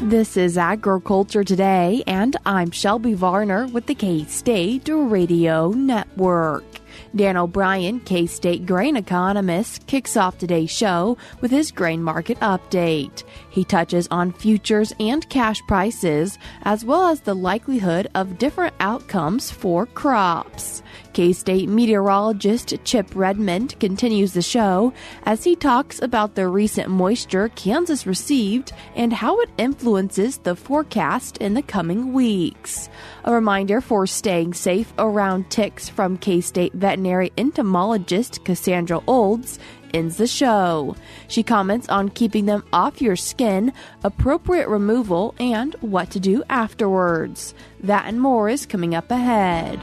This is Agriculture Today, and I'm Shelby Varner with the K-State Radio Network. Dan O'Brien, K-State grain economist, kicks off today's show with his grain market update. He touches on futures and cash prices, as well as the likelihood of different outcomes for crops. K-State meteorologist Chip Redmond continues the show as he talks about the recent moisture Kansas received and how it influences the forecast in the coming weeks. A reminder for staying safe around ticks from K-State veterinary entomologist Cassandra Olds ends the show. She comments on keeping them off your skin, appropriate removal, and what to do afterwards. That and more is coming up ahead.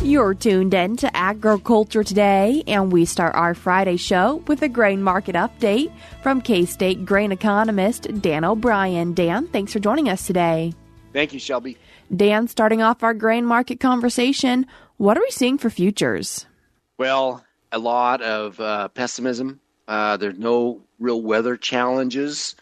You're tuned in to Agriculture Today, and we start our Friday show with a grain market update from K-State grain economist Dan O'Brien. Dan, thanks for joining us today. Thank you, Shelby. Dan, starting off our grain market conversation, what are we seeing for futures? Well, a lot of pessimism. There's no real weather challenges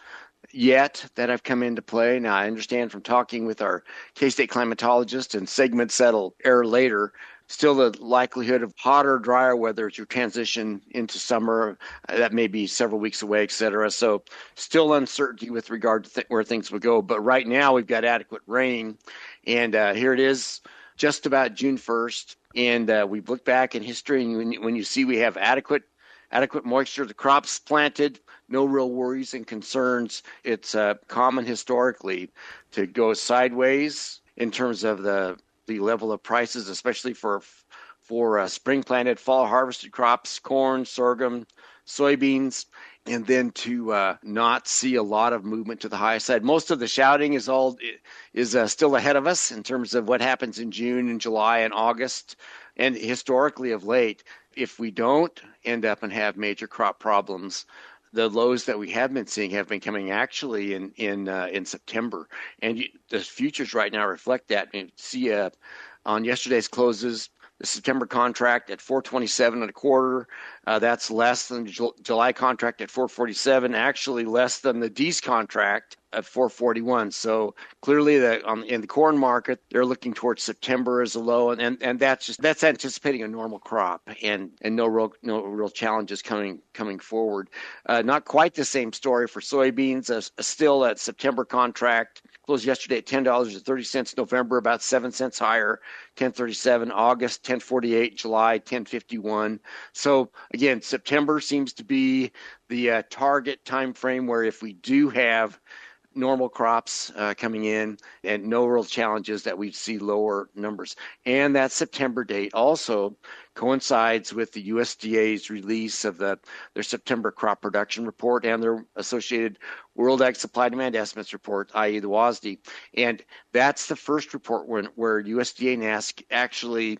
yet that have come into play. Now, I understand from talking with our K-State climatologist, and segments that'll air later, still the likelihood of hotter, drier weather as you transition into summer. That may be several weeks away, et cetera. So still uncertainty with regard to where things will go. But right now we've got adequate rain. And here it is, just about June 1st. And we've looked back in history, and when you see we have adequate moisture, the crops planted, no real worries and concerns. It's common historically to go sideways in terms of the level of prices, especially for spring planted, fall harvested crops, corn, sorghum, soybeans, and then to not see a lot of movement to the high side. Most of the shouting is still ahead of us in terms of what happens in June and July and August, and historically of late. If we don't end up and have major crop problems, the lows that we have been seeing have been coming actually in September, and the futures right now reflect that. You see on yesterday's closes, the September contract at 427 and a quarter. That's less than the July contract at 447. Actually, less than the D's contract at 441. So clearly, in the corn market, they're looking towards September as a low, and that's anticipating a normal crop and no real challenges coming forward. Not quite the same story for soybeans. Still at September contract closed yesterday at $10.30. November about 7 cents higher, 10.37. August 10.48. July 10.51. So again, September seems to be the target time frame where if we do have normal crops coming in and no real challenges, that we see lower numbers. And that September date also coincides with the USDA's release of their September crop production report and their associated World Ag Supply Demand Estimates report, i.e. the WASDE. And that's the first report where USDA and NASC actually,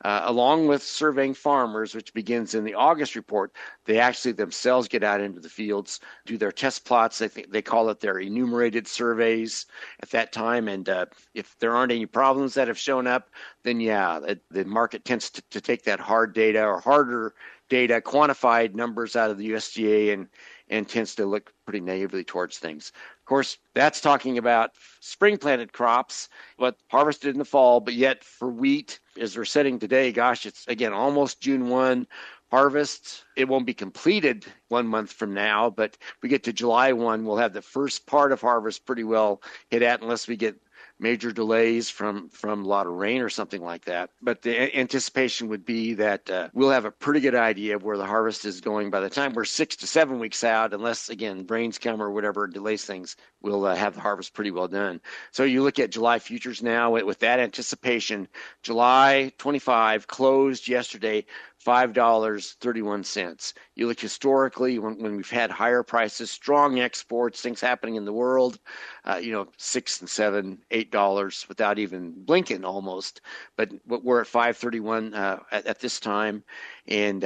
along with surveying farmers, which begins in the August report, they actually themselves get out into the fields, do their test plots. They call it their enumerated surveys at that time. And if there aren't any problems that have shown up, then the market tends to take that hard data or harder data, quantified numbers out of the USDA and tends to look pretty naively towards things. Of course, that's talking about spring planted crops, but harvested in the fall. But yet for wheat, as we're setting today, gosh, it's again almost June 1 harvest. It won't be completed 1 month from now, but we get to July 1, we'll have the first part of harvest pretty well hit at, unless we get major delays from a lot of rain or something like that. But the anticipation would be that we'll have a pretty good idea of where the harvest is going by the time we're 6 to 7 weeks out, unless, again, rains come or whatever delays things. We'll have the harvest pretty well done. So you look at July futures now with that anticipation. July 25 closed yesterday $5.31. You look historically when we've had higher prices, strong exports, things happening in the world, $6 and $7, $8 without even blinking almost. But we're at 531 at this time. And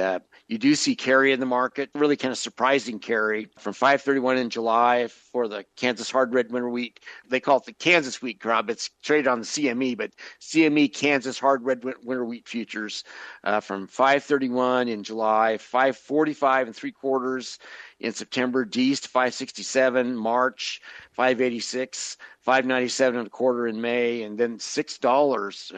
you do see carry in the market, really kind of surprising carry from 531 in July for the Kansas hard red winter wheat. They call it the Kansas wheat crop. It's traded on the CME, but CME Kansas hard red winter wheat futures from 531 in July, 545 and 3/4 in September, D's to 567, March 586, 597 and a quarter in May, and then $6.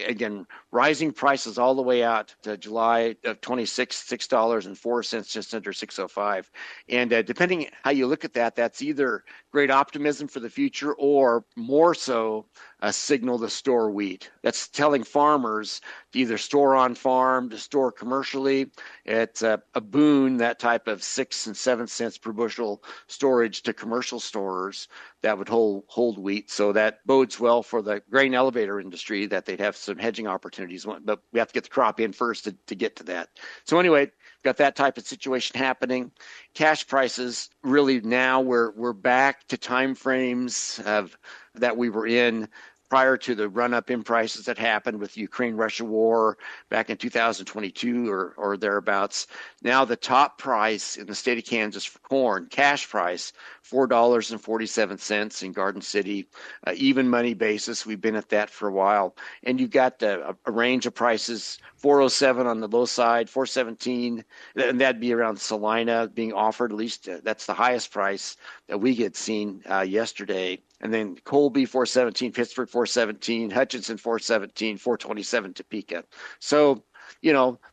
Again, rising prices all the way out to July of 26, $6.04, just under 605. And depending how you look at that, that's either great optimism for the future or more so a signal to store wheat. That's telling farmers to either store on farm, to store commercially. It's a boon, that type of 6 and 7 cents per bushel storage to commercial storers that would hold wheat. So that bodes well for the grain elevator industry, that they'd have some hedging opportunities. But we have to get the crop in first to get to that. So anyway, got that type of situation happening. Cash prices, really now we're back to time frames of that we were in prior to the run-up in prices that happened with the Ukraine-Russia war back in 2022 or thereabouts. Now the top price in the state of Kansas for corn, cash price, $4.47 in Garden City, even money basis. We've been at that for a while. And you've got a range of prices, 407 on the low side, 417, and that'd be around Salina being offered, at least that's the highest price that we had seen yesterday. And then Colby 417, Pittsburgh 417, Hutchinson 417, 427 Topeka. So,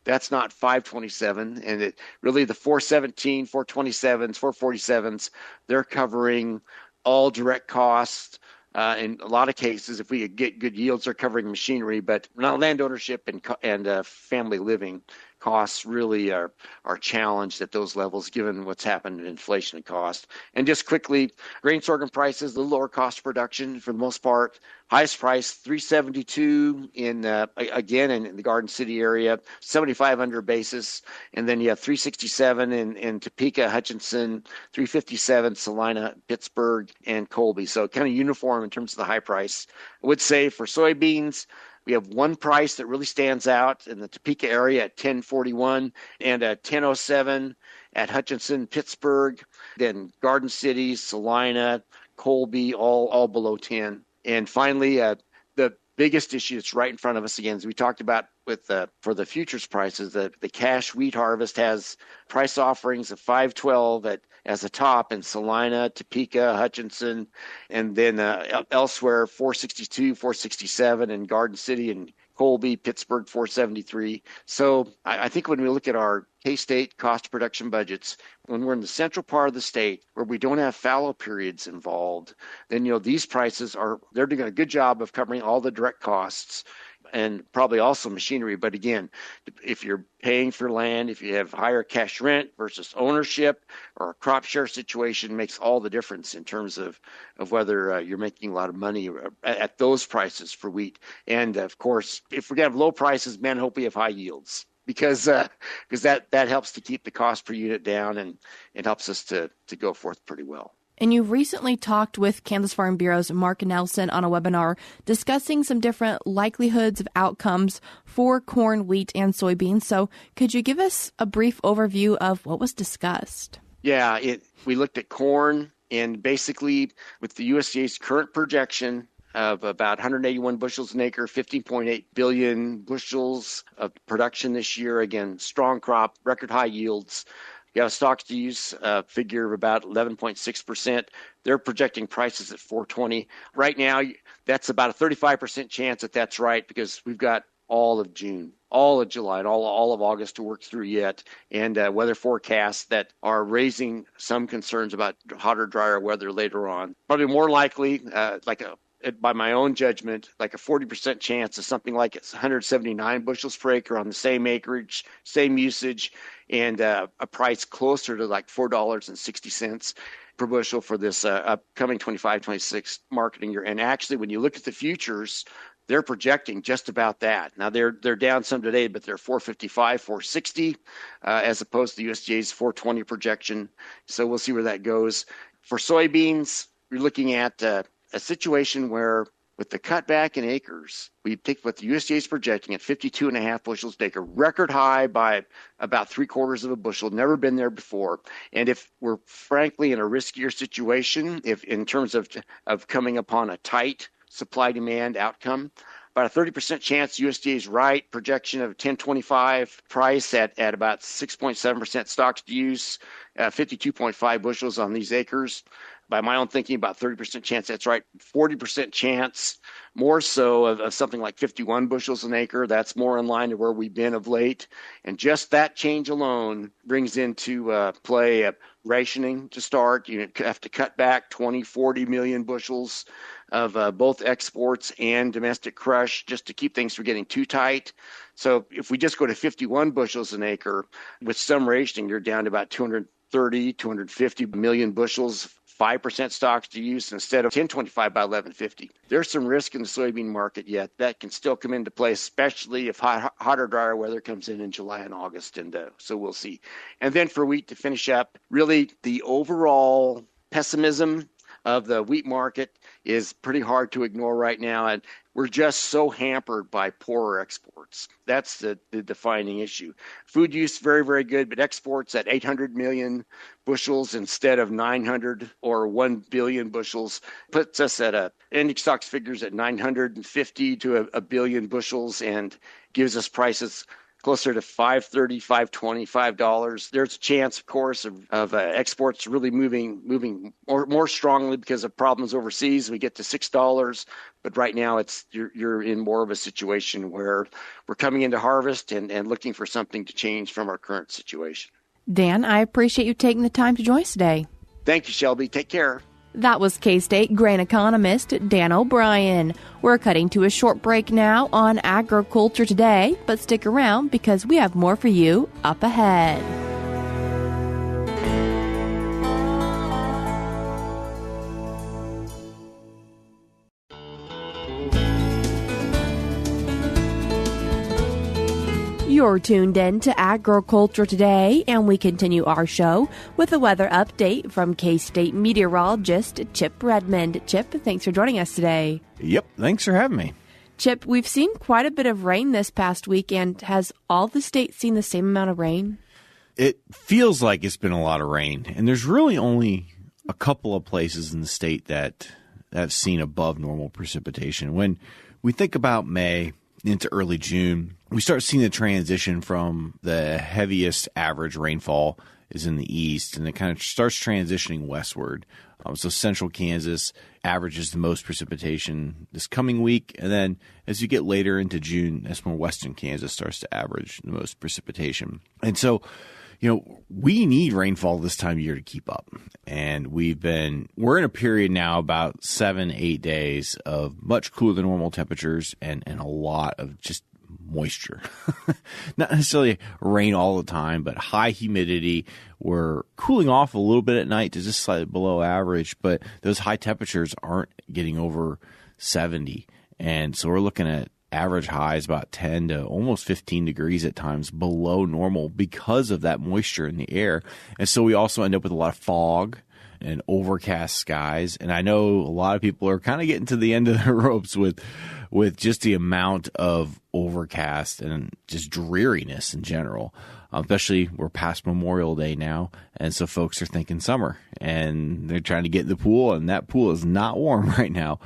that's not 527. And it really the 417, 427s, 447s, they're covering all direct costs. In a lot of cases, if we get good yields, they're covering machinery, but not land ownership and family living costs really are challenged at those levels given what's happened in inflation and cost. And just quickly, grain sorghum prices, a little lower cost of production for the most part. Highest price, $372 in the Garden City area, 75 under basis. And then you have $367 in Topeka, Hutchinson, $357 Salina, Pittsburgh, and Colby. So kind of uniform in terms of the high price. I would say for soybeans, we have one price that really stands out in the Topeka area at $10.41 and at $10.07 at Hutchinson, Pittsburgh, then Garden City, Salina, Colby, all below 10. And finally, the biggest issue that's right in front of us again, as we talked about with for the futures prices, the cash wheat harvest has price offerings of $5.12 as a top in Salina, Topeka, Hutchinson, and then elsewhere $4.62, $4.67 in Garden City and Colby, Pittsburgh, $4.73. So I think when we look at our K-State cost of production budgets, when we're in the central part of the state where we don't have fallow periods involved, then these prices they're doing a good job of covering all the direct costs and probably also machinery. But again, if you're paying for land, if you have higher cash rent versus ownership or a crop share situation, makes all the difference in terms of whether you're making a lot of money at those prices for wheat. And of course, if we're going to have low prices, man, hope we have high yields. Because that helps to keep the cost per unit down and it helps us to go forth pretty well. And you recently talked with Kansas Farm Bureau's Mark Nelson on a webinar discussing some different likelihoods of outcomes for corn, wheat, and soybeans. So could you give us a brief overview of what was discussed? Yeah, we looked at corn, and basically with the USDA's current projection of about 181 bushels an acre, 15.8 billion bushels of production this year. Again, strong crop, record high yields. You have a stocks-to-use figure of about 11.6%. They're projecting prices at $4.20. Right now, that's about a 35% chance that that's right because we've got all of June, all of July, and all of August to work through yet, and weather forecasts that are raising some concerns about hotter, drier weather later on. Probably more likely, by my own judgment, like a 40% chance of something like 179 bushels per acre on the same acreage, same usage, and a price closer to like $4.60 per bushel for this upcoming 25-26 marketing year. And actually, when you look at the futures, they're projecting just about that. Now, they're down some today, but they're 455, 460, as opposed to the USDA's 420 projection. So we'll see where that goes. For soybeans, we're looking at a situation where with the cutback in acres, we think what the USDA is projecting at 52.5 bushels an acre, record high by about 3/4 of a bushel, never been there before. And if we're frankly in a riskier situation, if in terms of coming upon a tight supply-demand outcome, about a 30% chance USDA is right. Projection of 10.25 price at about 6.7% stocks to use, 52.5 bushels on these acres. By my own thinking, about 30% chance that's right. 40% chance more so of something like 51 bushels an acre. That's more in line to where we've been of late. And just that change alone brings into play rationing to start. You have to cut back 20, 40 million bushels of both exports and domestic crush just to keep things from getting too tight. So if we just go to 51 bushels an acre, with some rationing, you're down to about 230, 250 million bushels, 5% stocks to use instead of 10.25 by 11.50. There's some risk in the soybean market yet. That can still come into play, especially if hotter, drier weather comes in July and August. And so we'll see. And then for wheat to finish up, really the overall pessimism of the wheat market is pretty hard to ignore right now. And we're just so hampered by poorer exports. That's the defining issue. Food use, very, very good, but exports at 800 million bushels instead of 900 or 1 billion bushels puts us at ending stocks figures at 950 to a billion bushels and gives us prices closer to $5.30, $5.20, $5. There's a chance, of course, of exports really moving more strongly because of problems overseas. We get to $6, but right now you're in more of a situation where we're coming into harvest and looking for something to change from our current situation. Dan, I appreciate you taking the time to join us today. Thank you, Shelby. Take care. That was K-State grain economist Dan O'Brien. We're cutting to a short break now on Agriculture Today, but stick around because we have more for you up ahead. You're tuned in to Agriculture Today, and we continue our show with a weather update from K-State meteorologist Chip Redmond. Chip, thanks for joining us today. Yep, thanks for having me. Chip, we've seen quite a bit of rain this past week, and has all the states seen the same amount of rain? It feels like it's been a lot of rain, and there's really only a couple of places in the state that have seen above normal precipitation. When we think about May into early June, we start seeing the transition from the heaviest average rainfall is in the east, and it kind of starts transitioning westward. So central Kansas averages the most precipitation this coming week, and then as you get later into June, that's when western Kansas starts to average the most precipitation. And so, we need rainfall this time of year to keep up. And we're in a period now about 7-8 days of much cooler than normal temperatures and a lot of just moisture. Not necessarily rain all the time, but high humidity. We're cooling off a little bit at night to just slightly below average, but those high temperatures aren't getting over 70. And so we're looking at average highs about 10 to almost 15 degrees at times below normal because of that moisture in the air. And so we also end up with a lot of fog and overcast skies. And I know a lot of people are kind of getting to the end of their ropes with just the amount of overcast and just dreariness in general. Especially we're past Memorial Day now, and so folks are thinking summer, and they're trying to get in the pool, and that pool is not warm right now.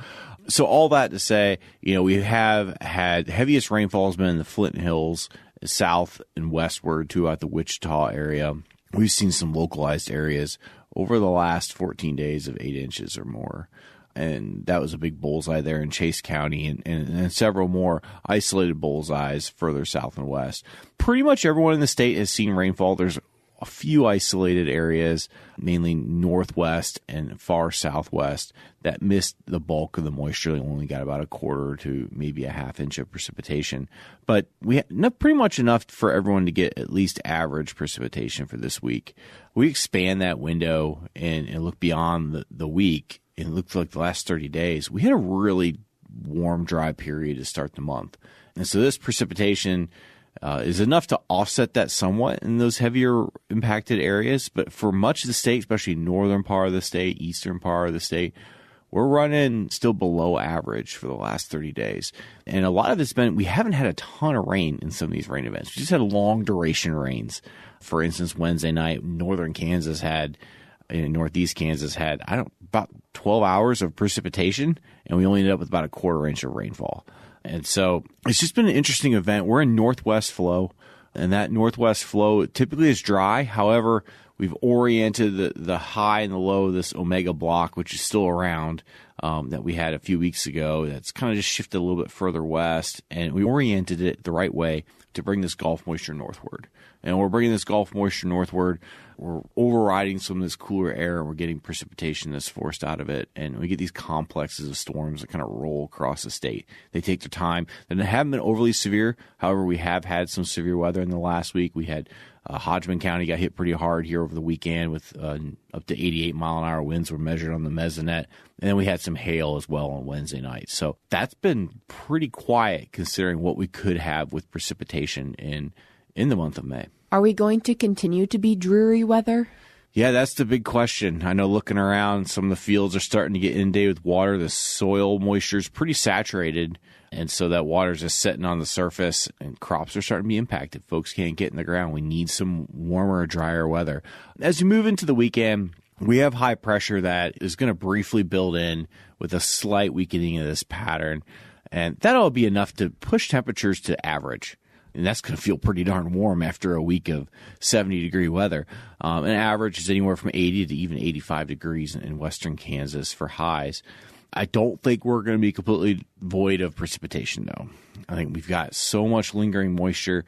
So all that to say, we have had heaviest rainfall has been in the Flint Hills, south and westward throughout the Wichita area. We've seen some localized areas over the last 14 days of 8 inches or more. And that was a big bullseye there in Chase County and several more isolated bullseyes further south and west. Pretty much everyone in the state has seen rainfall. There's a few isolated areas, mainly northwest and far southwest, that missed the bulk of the moisture. They only got about a quarter to maybe a half inch of precipitation. But we had pretty much enough for everyone to get at least average precipitation for this week. We expand that window and look beyond the week. It looked like the last 30 days, we had a really warm, dry period to start the month. And so this precipitation is enough to offset that somewhat in those heavier impacted areas. But for much of the state, especially northern part of the state, eastern part of the state, we're running still below average for the last 30 days. And a lot of it's been, we haven't had a ton of rain in some of these rain events. We just had long duration rains. For instance, Wednesday night, northern Kansas had, northeast Kansas had, about 12 hours of precipitation, and we only ended up with about a quarter inch of rainfall. And so it's just been an interesting event. We're in northwest flow, and that northwest flow typically is dry. However, we've oriented the high and the low of this omega block, which is still around, that we had a few weeks ago. That's kind of just shifted a little bit further west, and we oriented it the right way to bring this Gulf moisture northward. And we're bringing this Gulf moisture northward. We're overriding some of this cooler air, and we're getting precipitation that's forced out of it. And we get these complexes of storms that kind of roll across the state. They take their time. And they haven't been overly severe. However, we have had some severe weather in the last week. We had Hodgman County got hit pretty hard here over the weekend with up to 88-mile-an-hour winds were measured on the mesonet. And then we had some hail as well on Wednesday night. So that's been pretty quiet considering what we could have with precipitation in the month of May. Are we going to continue to be dreary weather? Yeah, that's the big question. I know looking around, some of the fields are starting to get inundated with water. The soil moisture is pretty saturated, and so that water is just sitting on the surface, and crops are starting to be impacted. Folks can't get in the ground. We need some warmer, drier weather. As you move into the weekend, we have high pressure that is going to briefly build in with a slight weakening of this pattern, and that'll be enough to push temperatures to average. And that's going to feel pretty darn warm after a week of 70-degree weather. An average is anywhere from 80 to even 85 degrees in western Kansas for highs. I don't think we're going to be completely void of precipitation, though. I think we've got so much lingering moisture.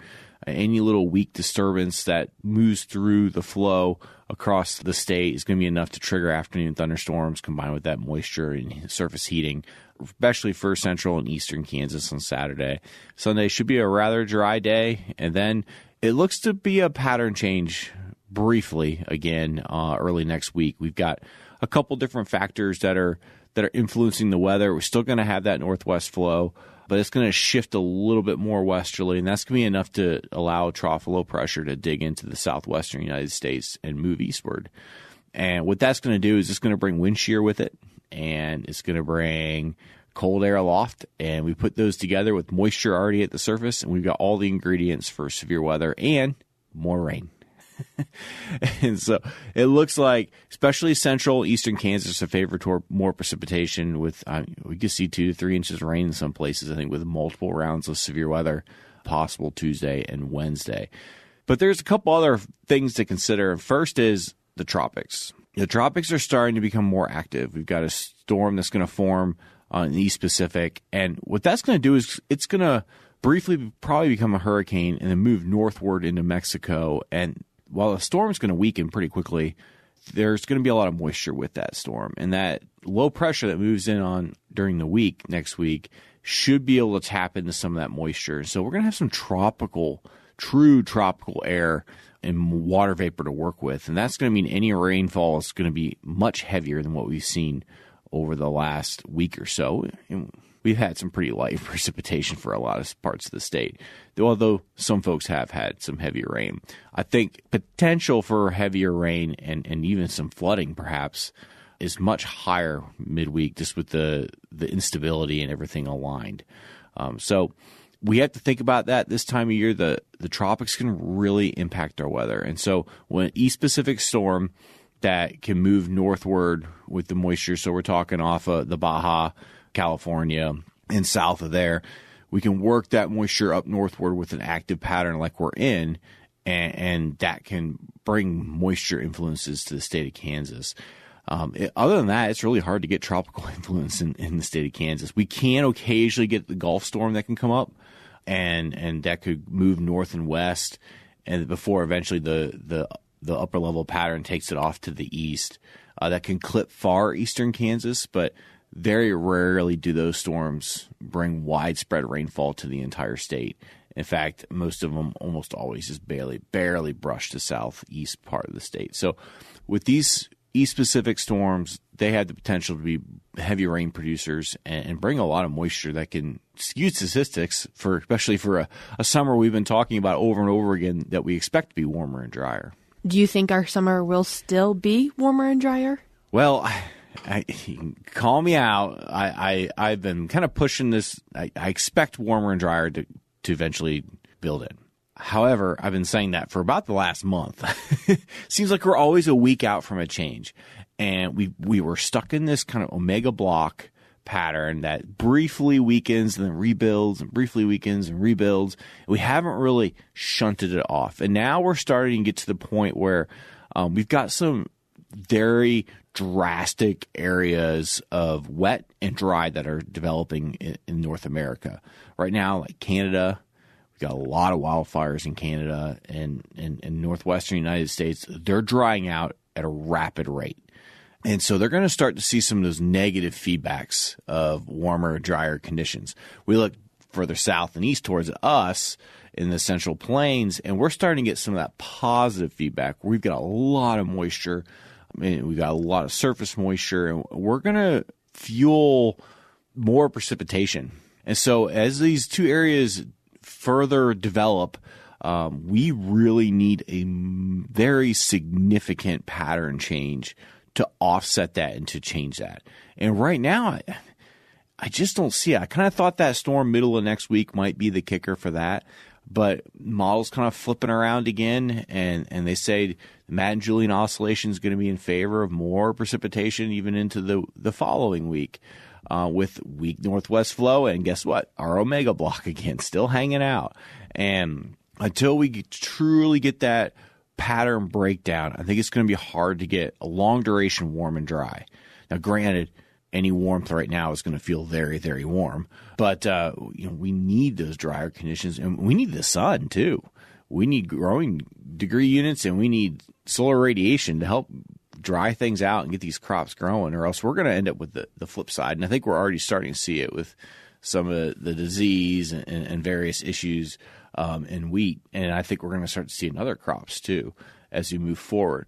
Any little weak disturbance that moves through the flow across the state is going to be enough to trigger afternoon thunderstorms combined with that moisture and surface heating, especially for central and eastern Kansas on Saturday. Sunday should be a rather dry day, and then it looks to be a pattern change briefly again early next week. We've got a couple different factors that are influencing the weather. We're still going to have that northwest flow, but it's going to shift a little bit more westerly, and that's going to be enough to allow trough low pressure to dig into the southwestern United States and move eastward. And what that's going to do is it's going to bring wind shear with it, and it's going to bring cold air aloft, and we put those together with moisture already at the surface, and we've got all the ingredients for severe weather and more rain. And so it looks like, especially central eastern Kansas, are favored toward more precipitation with, we could see 2 to 3 inches of rain in some places, I think, with multiple rounds of severe weather possible Tuesday and Wednesday. But there's a couple other things to consider. First is the tropics. The tropics are starting to become more active. We've got a storm that's going to form on the East Pacific. And what that's going to do is it's going to briefly probably become a hurricane and then move northward into Mexico. And while the storm's going to weaken pretty quickly, there's going to be a lot of moisture with that storm. And that low pressure that moves in on during the week, next week, should be able to tap into some of that moisture. So we're going to have some true tropical air and water vapor to work with. And that's going to mean any rainfall is going to be much heavier than what we've seen over the last week or so. We've had some pretty light precipitation for a lot of parts of the state, although some folks have had some heavier rain. I think potential for heavier rain and even some flooding perhaps is much higher midweek, just with the instability and everything aligned. So we have to think about that this time of year. The tropics can really impact our weather. And so when an East Pacific storm that can move northward with the moisture, so we're talking off of the Baja, California, and south of there, we can work that moisture up northward with an active pattern like we're in, and that can bring moisture influences to the state of Kansas. Other than that, it's really hard to get tropical influence in the state of Kansas. We can occasionally get the Gulf storm that can come up, and that could move north and west, and before eventually the upper level pattern takes it off to the east. That can clip far eastern Kansas, but very rarely do those storms bring widespread rainfall to the entire state. In fact, most of them almost always just barely brush the southeast part of the state. So with these East Pacific storms, they have the potential to be heavy rain producers and bring a lot of moisture that can skew statistics, especially for a summer we've been talking about over and over again that we expect to be warmer and drier. Do you think our summer will still be warmer and drier? Well, you can call me out. I've been kind of pushing this. I expect warmer and drier to eventually build in. However, I've been saying that for about the last month. Seems like we're always a week out from a change. And we were stuck in this kind of omega block pattern that briefly weakens and then rebuilds and briefly weakens and rebuilds. We haven't really shunted it off. And now we're starting to get to the point where we've got some very drastic areas of wet and dry that are developing in North America. Right now, like Canada, we've got a lot of wildfires in Canada and in northwestern United States. They're drying out at a rapid rate. And so they're going to start to see some of those negative feedbacks of warmer, drier conditions. We look further south and east towards us in the Central Plains, and we're starting to get some of that positive feedback. We've got a lot of moisture. I mean, we've got a lot of surface moisture, and we're going to fuel more precipitation. And so as these two areas further develop, we really need a very significant pattern change to offset that and to change that. And right now, I just don't see it. I kind of thought that storm middle of next week might be the kicker for that, but models kind of flipping around again, and they say the Madden-Julian oscillation is going to be in favor of more precipitation even into the following week with weak northwest flow, and guess what? Our omega block again, still hanging out. And until we truly get that pattern breakdown, I think it's going to be hard to get a long duration warm and dry. Now, granted, any warmth right now is going to feel very, very warm, but we need those drier conditions, and we need the sun too. We need growing degree units, and we need solar radiation to help dry things out and get these crops growing, or else we're going to end up with the flip side. And I think we're already starting to see it with some of the disease and various issues in wheat, and I think we're going to start to see in other crops too as we move forward.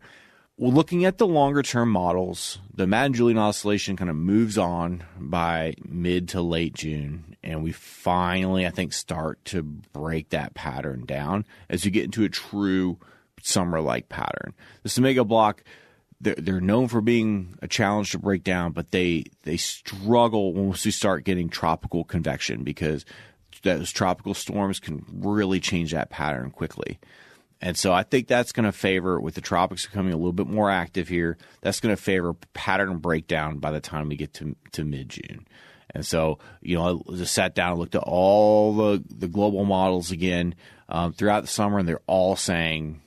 Well, looking at the longer-term models, the Madden-Julian oscillation kind of moves on by mid to late June, and we finally, I think, start to break that pattern down as you get into a true summer-like pattern. This omega block, they're known for being a challenge to break down, but they struggle once we start getting tropical convection, because those tropical storms can really change that pattern quickly. And so I think that's going to favor, with the tropics becoming a little bit more active here, that's going to favor pattern breakdown by the time we get to mid-June. And so, I just sat down and looked at all the global models again throughout the summer, and they're all saying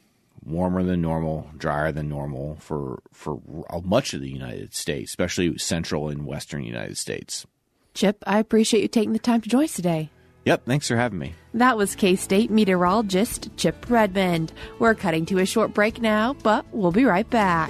warmer than normal, drier than normal for much of the United States, especially central and western United States. Chip, I appreciate you taking the time to join us today. Yep, thanks for having me. That was K-State meteorologist Chip Redmond. We're cutting to a short break now, but we'll be right back.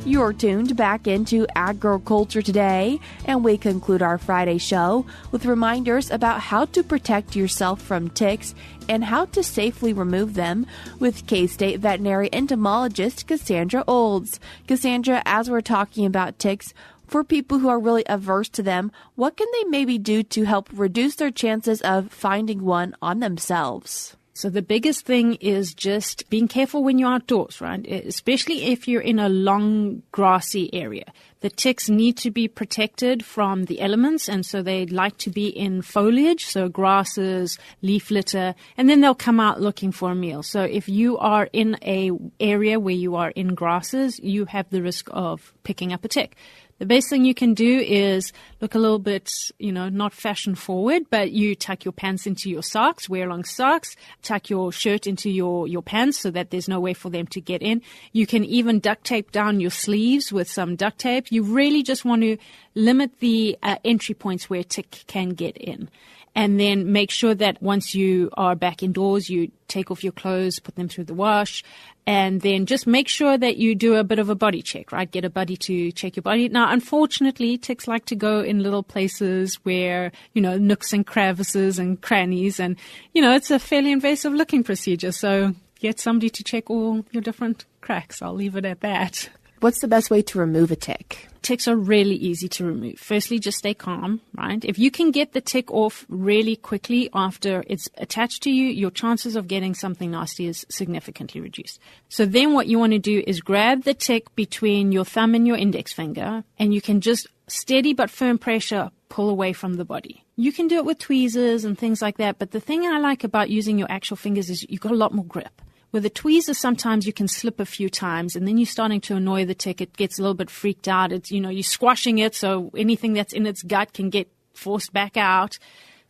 You're tuned back into Agriculture Today, and we conclude our Friday show with reminders about how to protect yourself from ticks and how to safely remove them with K-State veterinary entomologist Cassandra Olds. Cassandra, as we're talking about ticks, for people who are really averse to them, what can they maybe do to help reduce their chances of finding one on themselves? So the biggest thing is just being careful when you're outdoors, right? Especially if you're in a long grassy area. The ticks need to be protected from the elements, and so they like to be in foliage, so grasses, leaf litter, and then they'll come out looking for a meal. So if you are in a area where you are in grasses, you have the risk of picking up a tick. The best thing you can do is look a little bit, not fashion forward, but you tuck your pants into your socks, wear long socks, tuck your shirt into your pants so that there's no way for them to get in. You can even duct tape down your sleeves with some duct tape. You really just want to limit the entry points where a tick can get in. And then make sure that once you are back indoors, you take off your clothes, put them through the wash, and then just make sure that you do a bit of a body check, right? Get a buddy to check your body. Now, unfortunately, ticks like to go in little places where, nooks and crevices and crannies, and, it's a fairly invasive looking procedure. So get somebody to check all your different cracks. I'll leave it at that. What's the best way to remove a tick? Ticks are really easy to remove. Firstly, just stay calm, right? If you can get the tick off really quickly after it's attached to you, your chances of getting something nasty is significantly reduced. So then what you want to do is grab the tick between your thumb and your index finger, and you can just steady but firm pressure pull away from the body. You can do it with tweezers and things like that, but the thing I like about using your actual fingers is you've got a lot more grip. With a tweezer, sometimes you can slip a few times, and then you're starting to annoy the tick. It gets a little bit freaked out. It's, you're squashing it, so anything that's in its gut can get forced back out.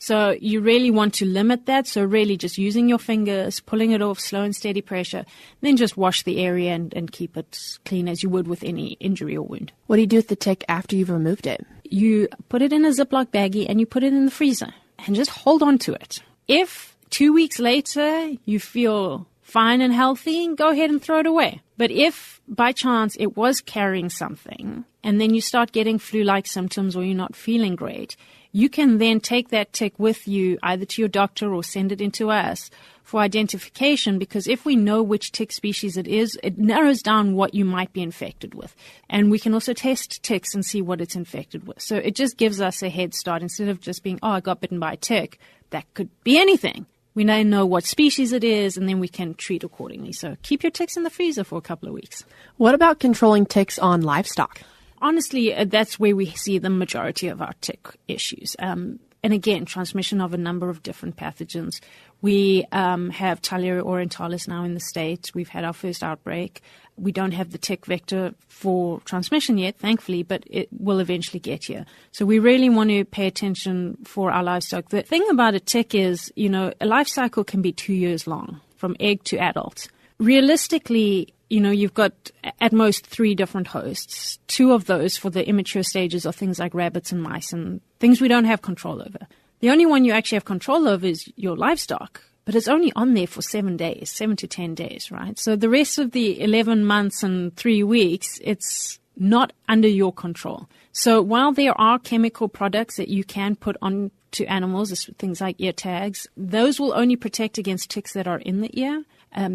So you really want to limit that. So really just using your fingers, pulling it off, slow and steady pressure, then just wash the area and keep it clean as you would with any injury or wound. What do you do with the tick after you've removed it? You put it in a Ziploc baggie and you put it in the freezer and just hold on to it. If 2 weeks later you feel fine and healthy, go ahead and throw it away. But if by chance it was carrying something and then you start getting flu-like symptoms or you're not feeling great, you can then take that tick with you either to your doctor or send it into us for identification, because if we know which tick species it is, it narrows down what you might be infected with. And we can also test ticks and see what it's infected with. So it just gives us a head start instead of just being, I got bitten by a tick. That could be anything. We now know what species it is, and then we can treat accordingly. So keep your ticks in the freezer for a couple of weeks. What about controlling ticks on livestock? Honestly, that's where we see the majority of our tick issues. And again, transmission of a number of different pathogens. We have Theileria orientalis now in the States. We've had our first outbreak. We don't have the tick vector for transmission yet, thankfully, but it will eventually get here. So we really want to pay attention for our livestock. The thing about a tick is, a life cycle can be 2 years long, from egg to adult. Realistically, you've got at most 3 different hosts. 2 of those for the immature stages are things like rabbits and mice and things we don't have control over. The only one you actually have control over is your livestock, but it's only on there for 7 days, 7 to 10 days, right? So the rest of the 11 months and 3 weeks, it's not under your control. So while there are chemical products that you can put on to animals, things like ear tags, those will only protect against ticks that are in the ear.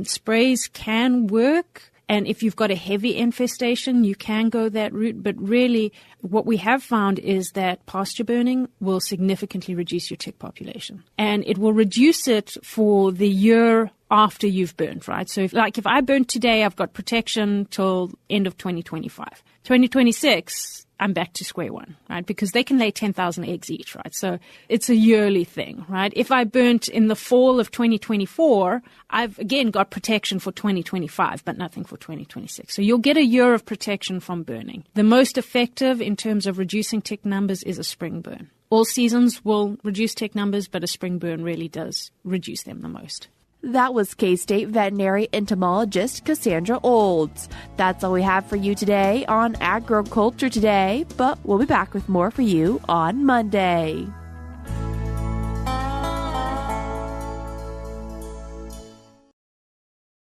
Sprays can work. And if you've got a heavy infestation, you can go that route. But really, what we have found is that pasture burning will significantly reduce your tick population. And it will reduce it for the year after you've burned, right? So if I burned today, I've got protection till end of 2025. 2026, I'm back to square one, right? Because they can lay 10,000 eggs each, right? So it's a yearly thing, right? If I burnt in the fall of 2024, I've again got protection for 2025, but nothing for 2026. So you'll get a year of protection from burning. The most effective in terms of reducing tick numbers is a spring burn. All seasons will reduce tick numbers, but a spring burn really does reduce them the most. That was K-State veterinary entomologist Cassandra Olds. That's all we have for you today on Agriculture Today, but we'll be back with more for you on Monday.